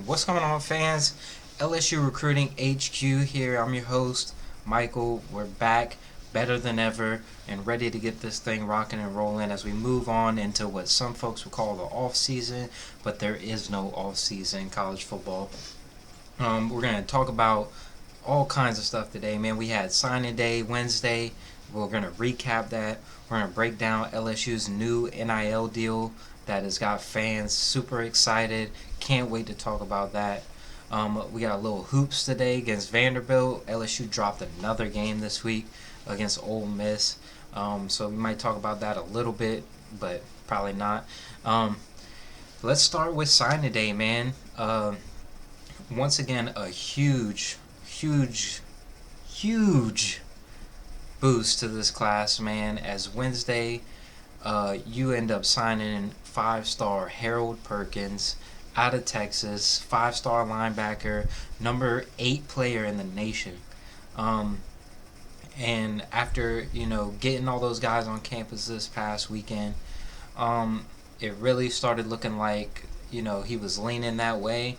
What's going on, fans? LSU Recruiting HQ here. I'm your host, Michael. We're back better than ever and ready to get this thing rocking and rolling as we move on into what some folks would call the off season, but there is no off season in college football. We're going to talk about all kinds of stuff today, man. We had signing day Wednesday. We're going to recap that. We're going to break down LSU's new NIL deal that has got fans super excited. Can't wait to talk about that. We got a little hoops today against Vanderbilt. LSU dropped another game this week against Ole Miss. So we might talk about that a little bit, but probably not. Let's start with signing day, man. Once again, a huge boost to this class, man. As Wednesday, you end up signing 5-star Harold Perkins out of Texas, 5-star linebacker, number 8 player in the nation. And after getting all those guys on campus this past weekend, it really started looking like he was leaning that way.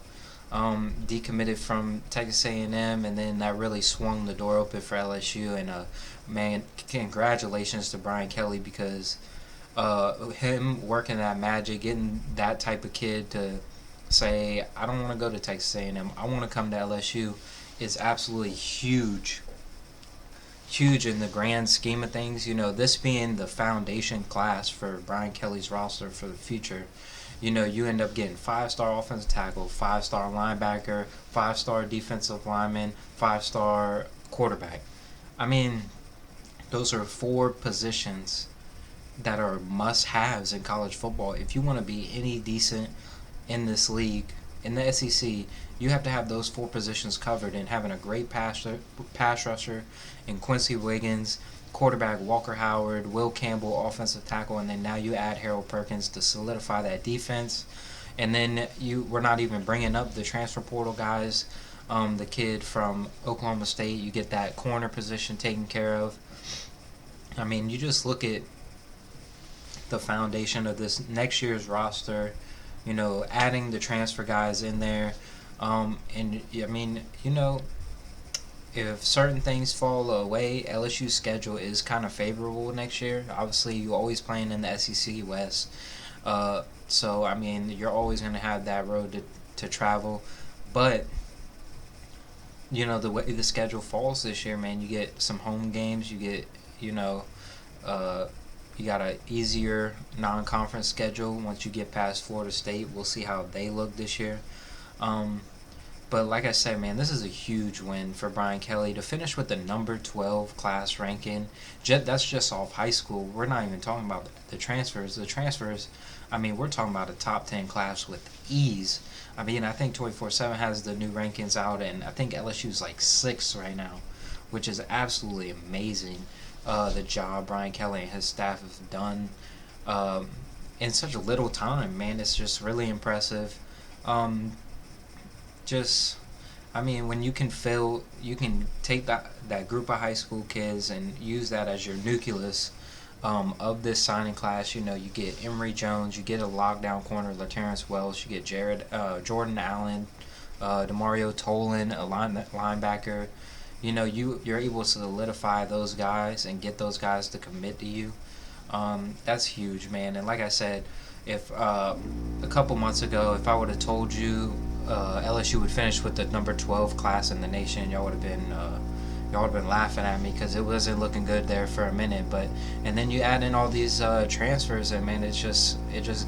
Decommitted from Texas A&M, and then that really swung the door open for LSU. And man, congratulations to Brian Kelly, because him working that magic, getting that type of kid to say, I don't want to go to Texas A&M, I want to come to LSU, is absolutely huge in the grand scheme of things. This being the foundation class for Brian Kelly's roster for the future. You end up getting 5-star offensive tackle, 5-star linebacker, 5-star defensive lineman, 5-star quarterback. I mean, those are 4 positions that are must-haves in college football. If you want to be any decent in this league, in the SEC, you have to have those 4 positions covered, and having a great pass rusher in Quincy Wiggins, quarterback Walker Howard, Will Campbell, offensive tackle, and then now you add Harold Perkins to solidify that defense. And then we're not even bringing up the transfer portal guys. The kid from Oklahoma State, you get that corner position taken care of. I mean, you just look at the foundation of this next year's roster, adding the transfer guys in there. And I mean, if certain things fall away, LSU's schedule is kind of favorable next year. Obviously, you're always playing in the SEC West. So, I mean, you're always going to have that road to travel. But, the way the schedule falls this year, man, you get some home games. You get, you got an easier non-conference schedule once you get past Florida State. We'll see how they look this year. But like I said, man, this is a huge win for Brian Kelly to finish with the number 12 class ranking. That's just off high school. We're not even talking about the transfers. The transfers, I mean, we're talking about a top 10 class with ease. I mean, I think 24/7 has the new rankings out, and I think LSU's like 6th right now, which is absolutely amazing. The job Brian Kelly and his staff have done in such a little time, man. It's just really impressive. When you can take that group of high school kids and use that as your nucleus of this signing class. You get Emory Jones, you get a lockdown corner, LaTerrence Wells, you get Jordan Allen, DeMario Tolan, a linebacker. You're able to solidify those guys and get those guys to commit to you. That's huge, man. And like I said, if a couple months ago, if I would have told you LSU would finish with the number 12 class in the nation, y'all would have been laughing at me, because it wasn't looking good there for a minute. And then you add in all these transfers, and man, it just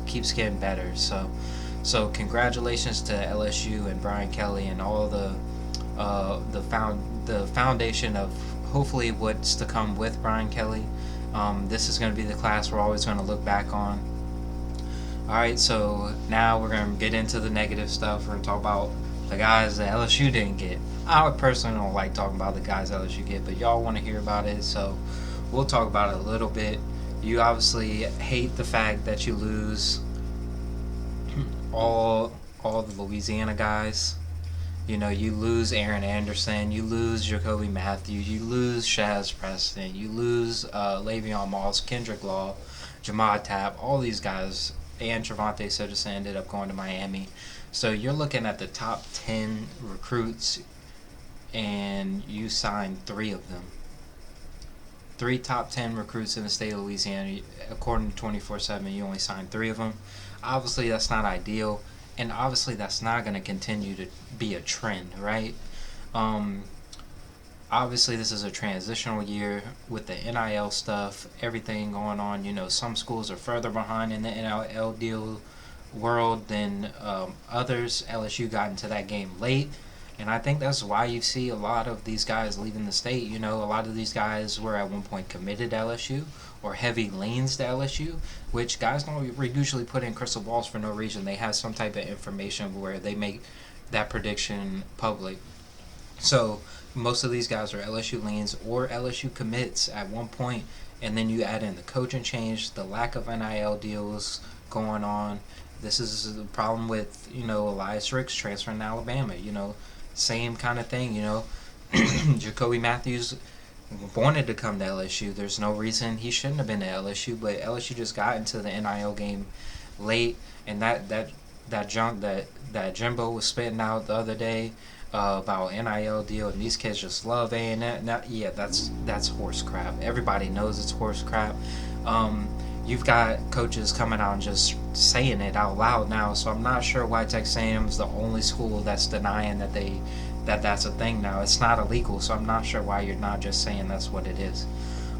keeps getting better. So congratulations to LSU and Brian Kelly and all the foundation of hopefully what's to come with Brian Kelly. This is going to be the class we're always going to look back on. Alright, so now we're going to get into the negative stuff. We're going to talk about the guys that LSU didn't get. I personally don't like talking about the guys LSU get, but y'all want to hear about it, so we'll talk about it a little bit. You obviously hate the fact that you lose all the Louisiana guys. You lose Aaron Anderson, you lose Jacoby Matthews, you lose Shaz Preston, you lose Le'Veon Moss, Kendrick Law, Jamad Tapp, all these guys, and Trevante Citizen ended up going to Miami. So you're looking at the top 10 recruits, and you signed three of them. Three top 10 recruits in the state of Louisiana. According to 24/7, you only signed three of them. Obviously, that's not ideal, and obviously, that's not going to continue to be a trend, right? Um, Obviously, this is a transitional year with the NIL stuff, everything going on. Some schools are further behind in the NIL deal world than others. LSU got into that game late, and I think that's why you see a lot of these guys leaving the state. A lot of these guys were at one point committed to LSU or heavy leans to LSU, which guys don't usually put in crystal balls for no reason. They have some type of information where they make that prediction public. So most of these guys are LSU leans or LSU commits at one point, and then you add in the coaching change, the lack of NIL deals going on. This is the problem with Elias Ricks transferring to Alabama. Same kind of thing. Jacoby Matthews wanted to come to LSU. There's no reason he shouldn't have been to LSU, but LSU just got into the NIL game late, and that junk that Jimbo was spitting out the other day about NIL deal, and these kids just love A&M. Yeah, that's horse crap. Everybody knows it's horse crap. You've got coaches coming out and just saying it out loud now, so I'm not sure why Texas A&M is the only school that's denying that's a thing now. It's not illegal, so I'm not sure why you're not just saying that's what it is.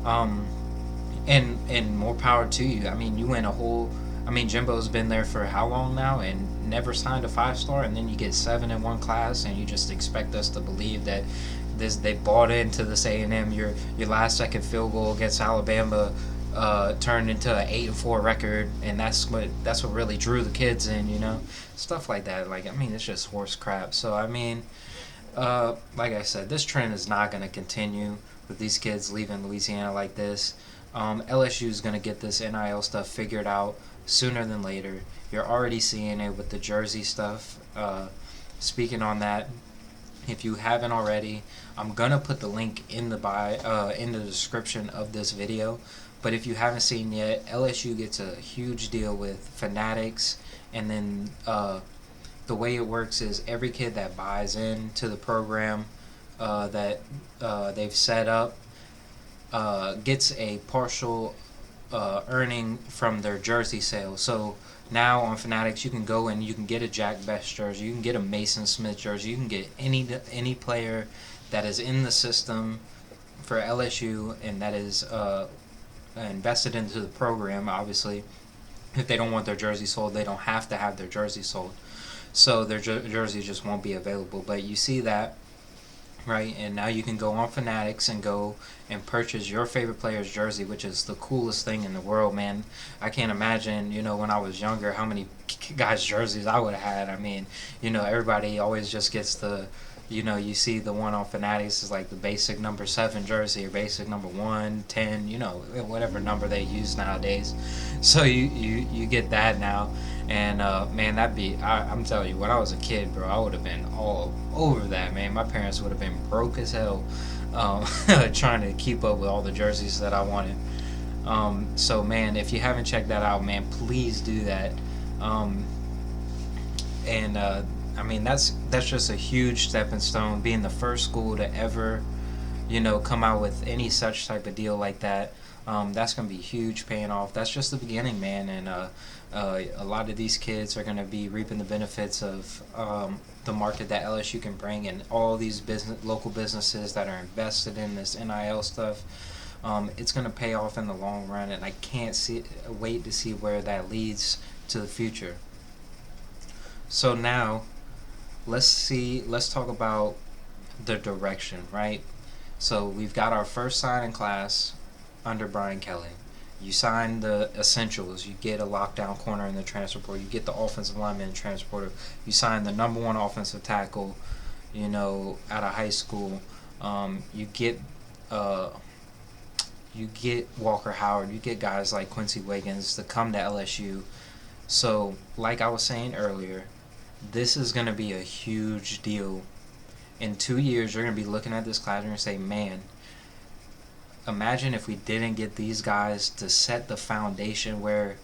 And more power to you. You went a whole. Jimbo's been there for how long now and never signed a 5-star, and then you get 7 in one class, and you just expect us to believe that they bought into this A&M. Your last second field goal against Alabama turned into an 8-4 record, and that's what really drew the kids in. Stuff like that. It's just horse crap. So like I said, this trend is not going to continue with these kids leaving Louisiana like this. LSU is going to get this NIL stuff figured out sooner than later. You're already seeing it with the jersey stuff. Speaking on that, if you haven't already, I'm gonna put the link in the description of this video. But if you haven't seen yet, LSU gets a huge deal with Fanatics, and then the way it works is every kid that buys into the program that they've set up gets a partial earning from their jersey sales. So now on Fanatics, you can go and you can get a Jack Best jersey, you can get a Mason Smith jersey, you can get any player that is in the system for LSU and that is invested into the program. Obviously, if they don't want their jersey sold, they don't have to have their jersey sold. So their jersey just won't be available. But you see that, right? And now you can go on Fanatics and go and purchase your favorite player's jersey, which is the coolest thing in the world, man. I can't imagine, when I was younger, how many guys' jerseys I would have had. Everybody always just gets the, you see the one on Fanatics is like the basic number 7 jersey or basic number 1, 10, whatever number they use nowadays. So you get that now. And man, I'm telling you, when I was a kid, bro, I would have been all over that, man. My parents would have been broke as hell trying to keep up with all the jerseys that I wanted. So man, if you haven't checked that out, man, please do that. That's just a huge stepping stone, being the first school to ever come out with any such type of deal like that. That's going to be huge, paying off. That's just the beginning, man. And a lot of these kids are going to be reaping the benefits of the market that LSU can bring, and all these local businesses that are invested in this NIL stuff. It's going to pay off in the long run, and I can't wait to see where that leads to the future. So now, let's talk about the direction, right? So we've got our first signing class under Brian Kelly. You sign the essentials. You get a lockdown corner in the transfer portal. You get the offensive lineman in the transfer portal. You sign the number 1 offensive tackle, out of high school. You get Walker Howard. You get guys like Quincy Wiggins to come to LSU. So, like I was saying earlier, this is going to be a huge deal. In 2 years, you're going to be looking at this class and you're going to say, man, imagine if we didn't get these guys to set the foundation where,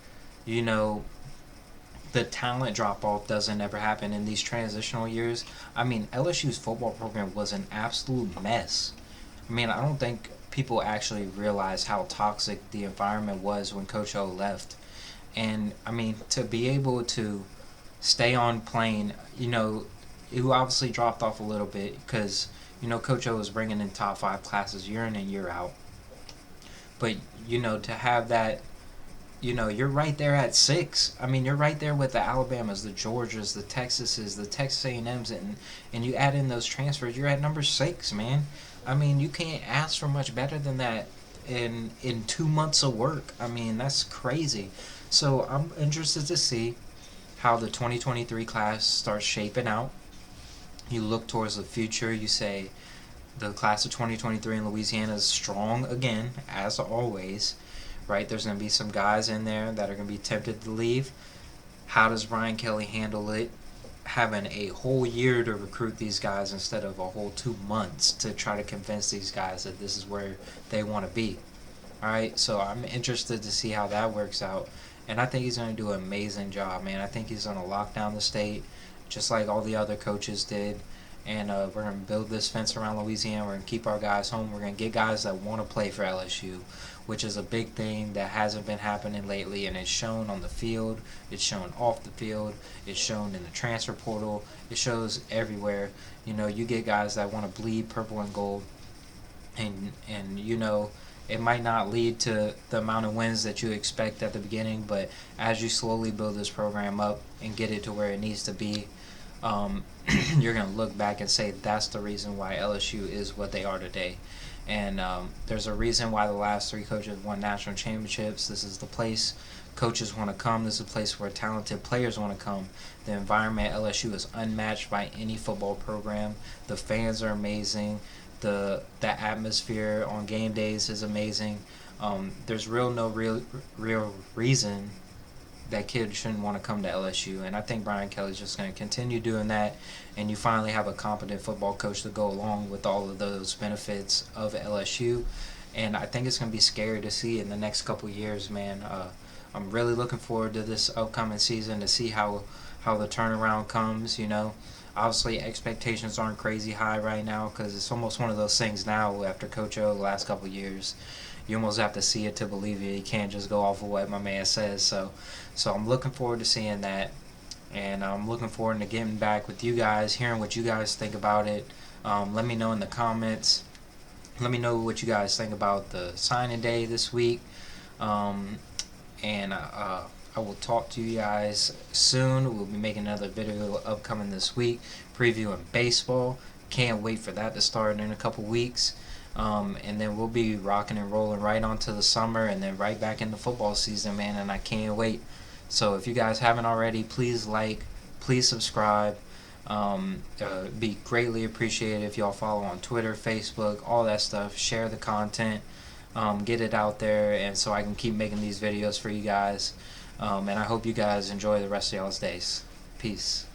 the talent drop off doesn't ever happen in these transitional years. I mean, LSU's football program was an absolute mess. I mean, I don't think people actually realize how toxic the environment was when Coach O left. And I mean, to be able to stay on plane, who obviously dropped off a little bit because, Coach O was bringing in top five classes year in and year out. But, to have that, you're right there at six. I mean, you're right there with the Alabamas, the Georgias, the Texases, the Texas A&Ms, and you add in those transfers, you're at number six, man. I mean, you can't ask for much better than that in 2 months of work. I mean, that's crazy. So I'm interested to see how the 2023 class starts shaping out. You look towards the future, you say the class of 2023 in Louisiana is strong again, as always, right? There's going to be some guys in there that are going to be tempted to leave. How does Brian Kelly handle it? Having a whole year to recruit these guys instead of a whole 2 months to try to convince these guys that this is where they want to be. All right, so I'm interested to see how that works out. And I think he's going to do an amazing job, man. I think he's going to lock down the state just like all the other coaches did. And we're going to build this fence around Louisiana. We're going to keep our guys home. We're going to get guys that want to play for LSU, which is a big thing that hasn't been happening lately. And it's shown on the field. It's shown off the field. It's shown in the transfer portal. It shows everywhere. You get guys that want to bleed purple and gold. And it might not lead to the amount of wins that you expect at the beginning, but as you slowly build this program up and get it to where it needs to be, you're going to look back and say that's the reason why LSU is what they are today. And there's a reason why the last three coaches won national championships. This is the place coaches want to come. This is a place where talented players want to come. The environment at LSU is unmatched by any football program. The fans are amazing. The atmosphere on game days is amazing. There's no real reason that kids shouldn't want to come to LSU, and I think Brian Kelly's just going to continue doing that, and you finally have a competent football coach to go along with all of those benefits of LSU, and I think it's going to be scary to see in the next couple of years, man. I'm really looking forward to this upcoming season to see how the turnaround comes. Obviously, expectations aren't crazy high right now because it's almost one of those things now after Coach O the last couple of years. You almost have to see it to believe it. You can't just go off of what my man says. So I'm looking forward to seeing that. And I'm looking forward to getting back with you guys, hearing what you guys think about it. Let me know in the comments. Let me know what you guys think about the signing day this week. I will talk to you guys soon. We'll be making another video upcoming this week, previewing baseball. Can't wait for that to start in a couple weeks. And then we'll be rocking and rolling right onto the summer and then right back into football season, man, and I can't wait. So if you guys haven't already, please like, please subscribe. Be greatly appreciated if y'all follow on Twitter, Facebook, all that stuff. Share the content. Get it out there, and so I can keep making these videos for you guys. And I hope you guys enjoy the rest of y'all's days. Peace.